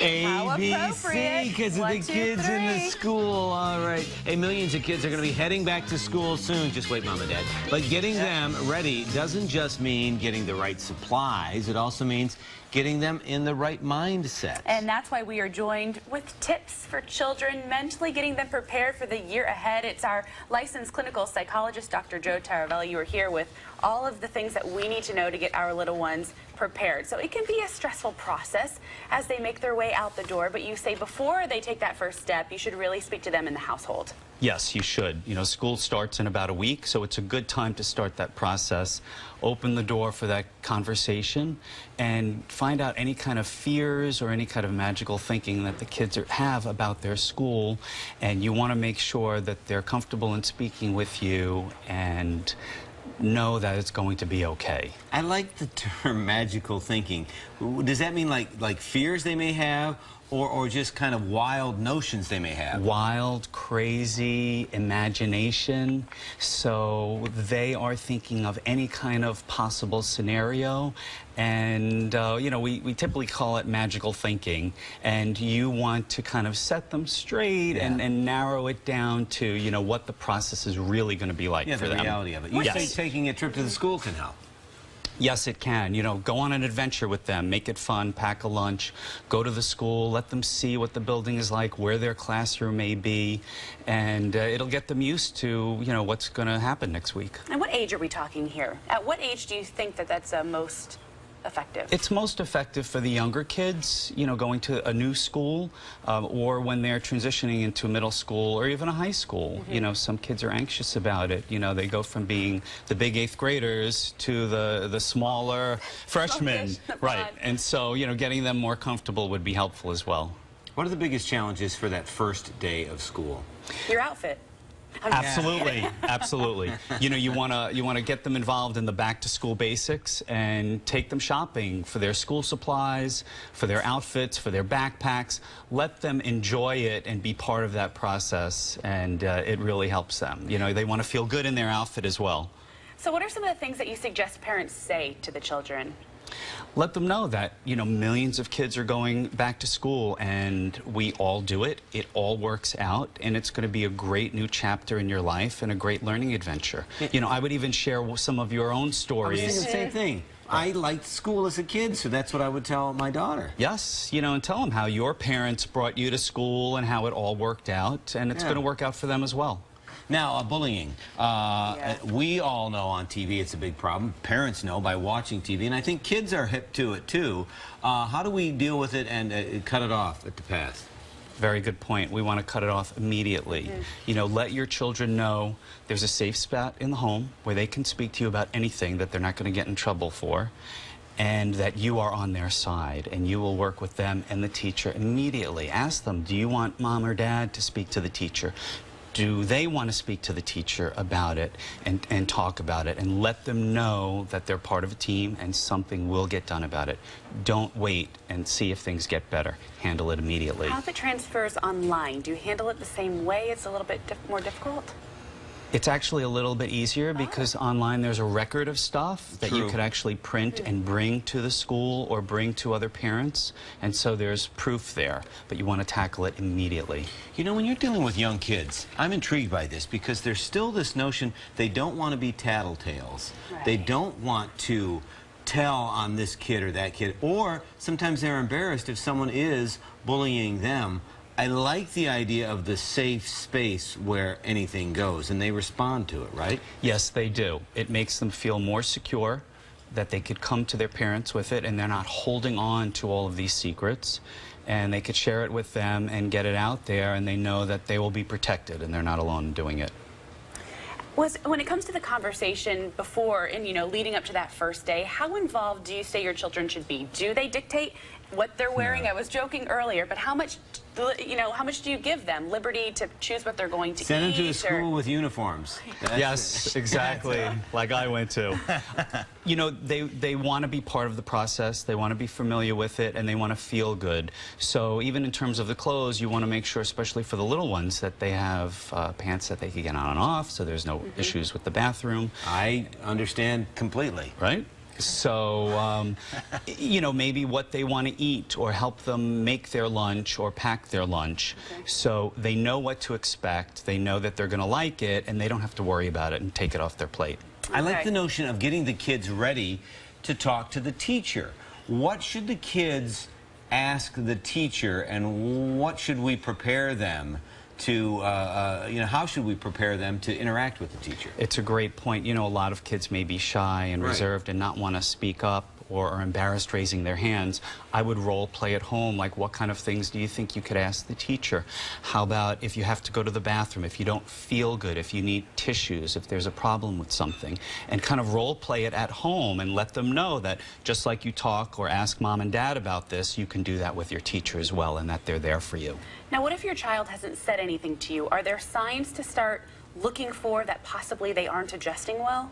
ABC, because of the kids in the school. All right. Hey, millions of kids are going to be heading back to school soon. Just wait, Mom and Dad. But getting them ready doesn't just mean getting the right supplies. It also means getting them in the right mindset. And that's why we are joined with tips for children, mentally getting them prepared for the year ahead. It's our licensed clinical psychologist, Dr. Joe Taravella. You are here with all of the things that we need to know to get our little ones prepared. So it can be a stressful process as they make their way out the door, but you say before they take that first step, you should really speak to them in the household. Yes, you should. You know, school starts in about a week, so it's a good time to start that process. Open the door for that conversation and find out any kind of fears or any kind of magical thinking that the kids have about their school. And you want to make sure that they're comfortable in speaking with you and know that it's going to be okay. I like the term magical thinking. Does that mean like fears they may have, or just kind of wild notions they may have? Wild, crazy imagination. So they are thinking of any kind of possible scenario. And, you know, we typically call it magical thinking. And you want to kind of set them straight and narrow it down to, you know, what the process is really going to be like for them. Yeah, the reality of it. You say taking a trip to the school can help. Yes, it can. You know, go on an adventure with them, make it fun, pack a lunch, go to the school, let them see what the building is like, where their classroom may be, and it'll get them used to, you know, what's going to happen next week. And what age are we talking here? At what age do you think that that's most effective? It's most effective for the younger kids, you know, going to a new school, or when they're transitioning into middle school or even a high school. You know, some kids are anxious about it. You know, they go from being the big 8th graders to the smaller freshmen. Right. And so, you know, getting them more comfortable would be helpful as well. What are the biggest challenges for that first day of school? Your outfit. Absolutely, absolutely. You know, you want to get them involved in the back-to-school basics and take them shopping for their school supplies, for their outfits, for their backpacks. Let them enjoy it and be part of that process, and it really helps them. You know, they want to feel good in their outfit as well. So what are some of the things that you suggest parents say to the children? Let them know that, you know, millions of kids are going back to school and we all do it. It all works out, and it's going to be a great new chapter in your life and a great learning adventure. You know, I would even share some of your own stories. I was thinking the same thing. I liked school as a kid, so that's what I would tell my daughter. Yes, you know, and tell them how your parents brought you to school and how it all worked out, and it's going to work out for them as well. Now, bullying. We all know on TV it's a big problem. Parents know by watching TV, and I think kids are hip to it too. How do we deal with it and cut it off at the pass? Very good point. We want to cut it off immediately. You know, let your children know there's a safe spot in the home where they can speak to you about anything that they're not going to get in trouble for, and that you are on their side, and you will work with them and the teacher immediately. Ask them, do you want mom or dad to speak to the teacher? Do they want to speak to the teacher about it and talk about it, and let them know that they're part of a team and something will get done about it. Don't wait and see if things get better. Handle it immediately. How if it transfers online? Do you handle it the same way? It's a little bit more difficult? It's actually a little bit easier because online there's a record of stuff that you could actually print and bring to the school or bring to other parents, and so there's proof there, but you want to tackle it immediately. You know, when you're dealing with young kids, I'm intrigued by this because there's still this notion they don't want to be tattletales. Right. They don't want to tell on this kid or that kid, or sometimes they're embarrassed if someone is bullying them. I like the idea of the safe space where anything goes, and they respond to it, right? Yes, they do. It makes them feel more secure that they could come to their parents with it, and they're not holding on to all of these secrets, and they could share it with them and get it out there, and they know that they will be protected and they're not alone in doing it. When it comes to the conversation before and, you know, leading up to that first day, how involved do you say your children should be? Do they dictate what they're wearing? I was joking earlier, but how much, you know, how much do you give them liberty to choose what they're going to eat? Send them to a school with uniforms. Yes, exactly, like I went to. You know, they want to be part of the process, they want to be familiar with it, and they want to feel good. So even in terms of the clothes, you want to make sure, especially for the little ones, that they have pants that they can get on and off, so there's no issues with the bathroom. I understand completely. Right? So, you know, maybe what they want to eat, or help them make their lunch or pack their lunch. Okay. So they know what to expect, they know that they're going to like it, and they don't have to worry about it and take it off their plate. I like the notion of getting the kids ready to talk to the teacher. What should the kids ask the teacher, and what should we prepare them to, you know, how should we prepare them to interact with the teacher? It's a great point. You know, a lot of kids may be shy and reserved and not want to speak up, or are embarrassed raising their hands. I would role play at home, like, what kind of things do you think you could ask the teacher? How about if you have to go to the bathroom, if you don't feel good, if you need tissues, if there's a problem with something, and kind of role play it at home and let them know that just like you talk or ask mom and dad about this, you can do that with your teacher as well, and that they're there for you. Now, what if your child hasn't said anything to you? Are there signs to start looking for that possibly they aren't adjusting well?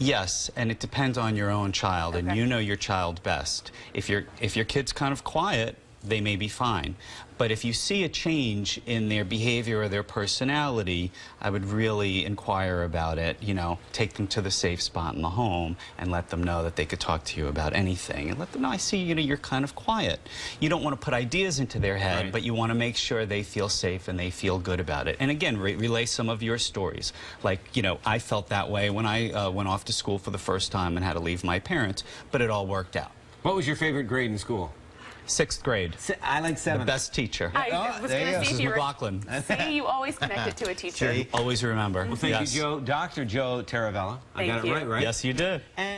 Yes, and it depends on your own child, and you know your child best. If your kid's kind of quiet, they may be fine. But if you see a change in their behavior or their personality, I would really inquire about it, you know, take them to the safe spot in the home and let them know that they could talk to you about anything. And let them know, I see, you know, you're kind of quiet. You don't want to put ideas into their head, but you want to make sure they feel safe and they feel good about it. And again, relay some of your stories. Like, you know, I felt that way when I went off to school for the first time and had to leave my parents, but it all worked out. What was your favorite grade in school? 6th grade. I like 7th. The best teacher. I was going to see if you McLaughlin. say you always connected to a teacher. Always remember. Well, thank you, Joe. Dr. Joe Taravella. I got it right? Yes, you did. And